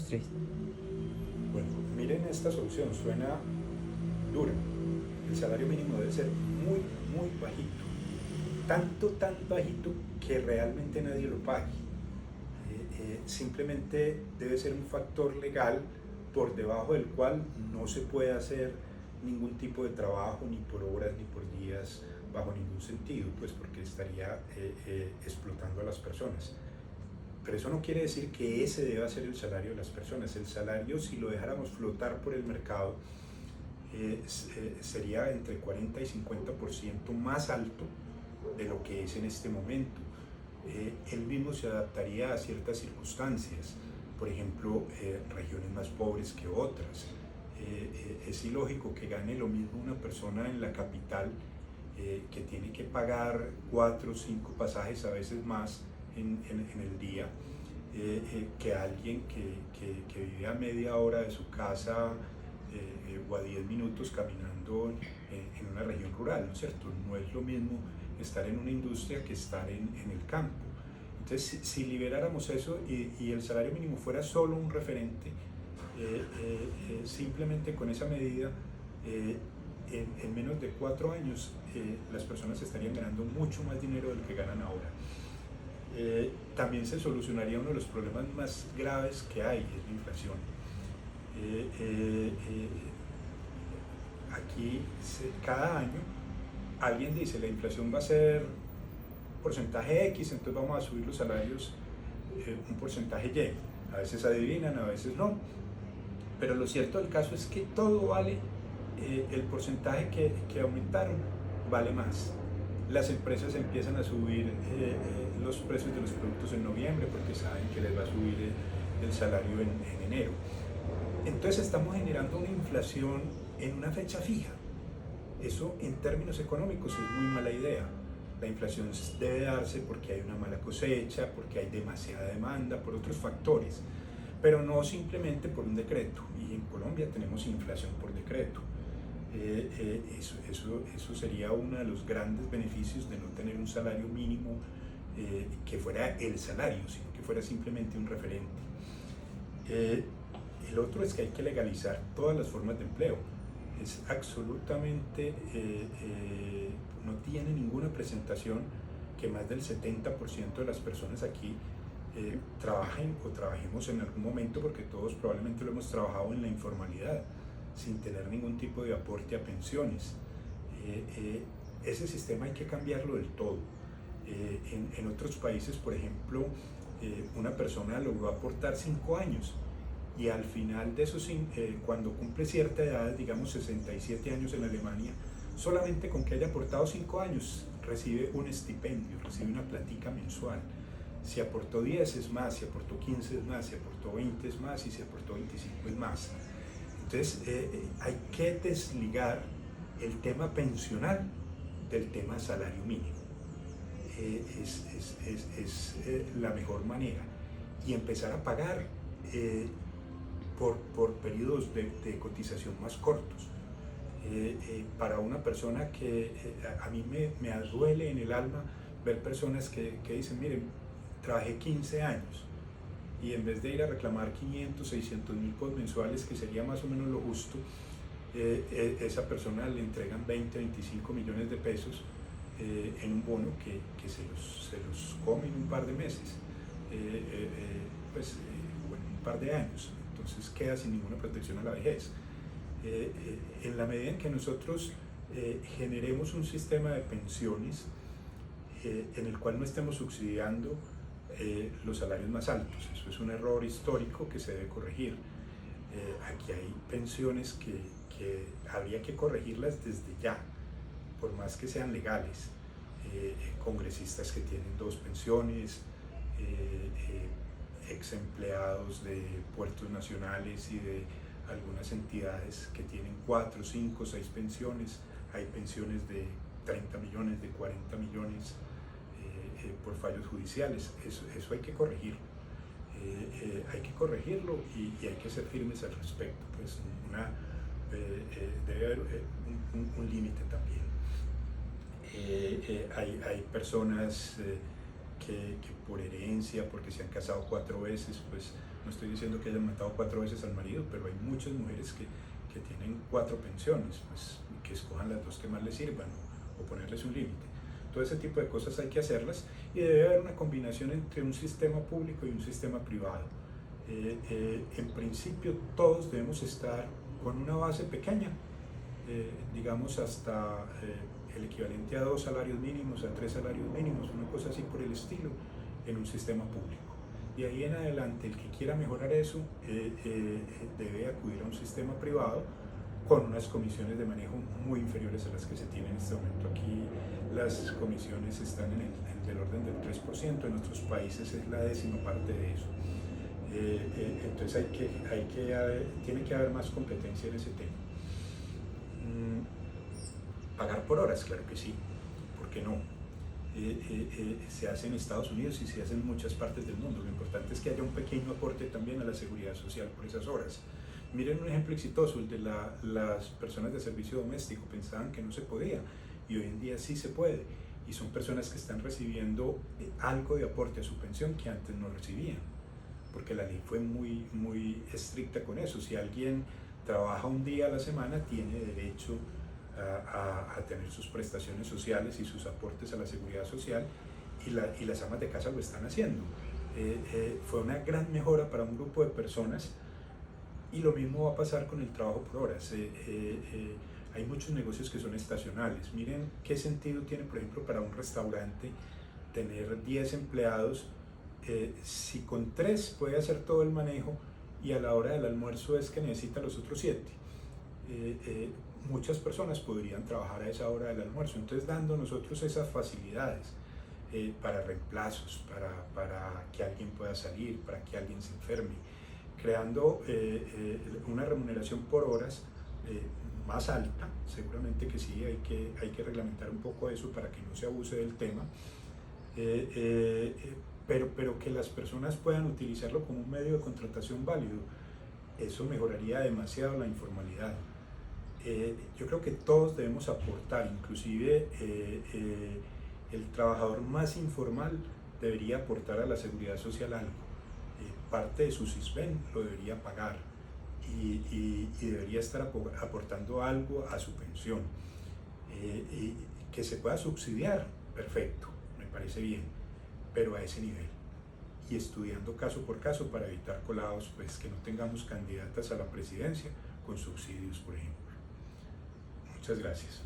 Tres. Bueno, miren, esta solución suena dura. El salario mínimo debe ser muy, muy bajito. Tan bajito que realmente nadie lo pague. Simplemente debe ser un factor legal por debajo del cual no se puede hacer ningún tipo de trabajo, ni por horas, ni por días, bajo ningún sentido, pues porque estaría explotando a las personas. Pero eso no quiere decir que ese deba ser el salario de las personas. El salario, si lo dejáramos flotar por el mercado, sería entre 40 y 50% más alto de lo que es en este momento. Él mismo se adaptaría a ciertas circunstancias, por ejemplo, regiones más pobres que otras. Es ilógico que gane lo mismo una persona en la capital que tiene que pagar 4 o 5 pasajes, a veces más, en el día, que alguien que vive a media hora de su casa o a 10 minutos caminando en una región rural, ¿no es cierto? No es lo mismo estar en una industria que estar en el campo. Entonces, si liberáramos eso y el salario mínimo fuera solo un referente, simplemente con esa medida, en menos de 4 años, las personas estarían ganando mucho más dinero del que ganan ahora. También se solucionaría uno de los problemas más graves que hay, es la inflación. Aquí cada año alguien dice la inflación va a ser porcentaje X, entonces vamos a subir los salarios un porcentaje Y. A veces adivinan, a veces no. Pero lo cierto del caso es que todo vale, el porcentaje que aumentaron vale más. Las empresas empiezan a subir los precios de los productos en noviembre porque saben que les va a subir el salario en enero. Entonces estamos generando una inflación en una fecha fija. Eso en términos económicos es muy mala idea. La inflación debe darse porque hay una mala cosecha, porque hay demasiada demanda, por otros factores, pero no simplemente por un decreto. Y en Colombia tenemos inflación por decreto. Eso sería uno de los grandes beneficios de no tener un salario mínimo que fuera el salario, sino que fuera simplemente un referente. El otro es que hay que legalizar todas las formas de empleo. Es absolutamente, no tiene ninguna presentación que más del 70% de las personas aquí trabajen o trabajemos en algún momento, porque todos probablemente lo hemos trabajado en la informalidad, sin tener ningún tipo de aporte a pensiones. Ese sistema hay que cambiarlo del todo. En otros países, por ejemplo, una persona logró aportar 5 años y al final de esos, cuando cumple cierta edad, digamos 67 años en Alemania, solamente con que haya aportado 5 años recibe un estipendio, recibe una platica mensual. Si aportó 10 es más, si aportó 15 es más, si aportó 20 es más y si aportó 25 es más. Entonces hay que desligar el tema pensional del tema salario mínimo. Es la mejor manera y empezar a pagar por periodos de cotización más cortos. Para una persona que a mí me duele en el alma ver personas que dicen, miren, trabajé 15 años y en vez de ir a reclamar 500, 600 mil pesos mensuales, que sería más o menos lo justo, esa persona le entregan 20, 25 millones de pesos en un bono que se los come en un par de meses, o en un par de años. Entonces queda sin ninguna protección a la vejez. En la medida en que nosotros generemos un sistema de pensiones en el cual no estemos subsidiando los salarios más altos, eso es un error histórico que se debe corregir. Aquí hay pensiones que habría que corregirlas desde ya, por más que sean legales. Congresistas que tienen 2 pensiones, ex empleados de puertos nacionales y de algunas entidades que tienen 4, 5, 6 pensiones. Hay pensiones de 30 millones, de 40 millones por fallos judiciales. Eso hay que corregirlo. Hay que corregirlo y hay que ser firmes al respecto. Pues debe haber un límite también. Hay personas que por herencia, porque se han casado 4 veces, pues No estoy diciendo que hayan matado 4 veces al marido, pero hay muchas mujeres que tienen 4 pensiones, pues que escojan las 2 que más les sirvan o ponerles un límite. Todo ese tipo de cosas hay que hacerlas y debe haber una combinación entre un sistema público y un sistema privado. En principio todos debemos estar con una base pequeña, digamos hasta el equivalente a 2 salarios mínimos, a 3 salarios mínimos, una cosa así por el estilo, en un sistema público. De ahí en adelante, el que quiera mejorar eso debe acudir a un sistema privado con unas comisiones de manejo muy inferiores a las que se tienen en este momento. Aquí las comisiones están del orden del 3%, en otros países es la 10ª parte de eso. Entonces tiene que haber más competencia en ese tema. Pagar por horas, claro que sí, ¿por qué no? Se hace en Estados Unidos y se hace en muchas partes del mundo. Lo importante es que haya un pequeño aporte también a la seguridad social por esas horas. Miren un ejemplo exitoso, el de las personas de servicio doméstico. Pensaban que no se podía y hoy en día sí se puede. Y son personas que están recibiendo algo de aporte a su pensión que antes no recibían, porque la ley fue muy estricta con eso. Si alguien trabaja un día a la semana, tiene derecho a tener sus prestaciones sociales y sus aportes a la seguridad social, y las amas de casa lo están haciendo. Fue una gran mejora para un grupo de personas, y lo mismo va a pasar con el trabajo por horas. Hay muchos negocios que son estacionales. Miren qué sentido tiene, por ejemplo, para un restaurante tener 10 empleados, si con 3 puede hacer todo el manejo y a la hora del almuerzo es que necesita los otros 7. Muchas personas podrían trabajar a esa hora del almuerzo, entonces dando nosotros esas facilidades para reemplazos, para que alguien pueda salir, para que alguien se enferme, creando una remuneración por horas más alta. Seguramente que sí, hay que reglamentar un poco eso para que no se abuse del tema, pero que las personas puedan utilizarlo como un medio de contratación válido. Eso mejoraría demasiado la informalidad. Yo creo que todos debemos aportar, inclusive el trabajador más informal debería aportar a la seguridad social algo. Parte de su CISBEN lo debería pagar y debería estar aportando algo a su pensión. Que se pueda subsidiar, perfecto, me parece bien, pero a ese nivel. Y estudiando caso por caso para evitar colados, pues que no tengamos candidatas a la presidencia con subsidios, por ejemplo. Muchas gracias.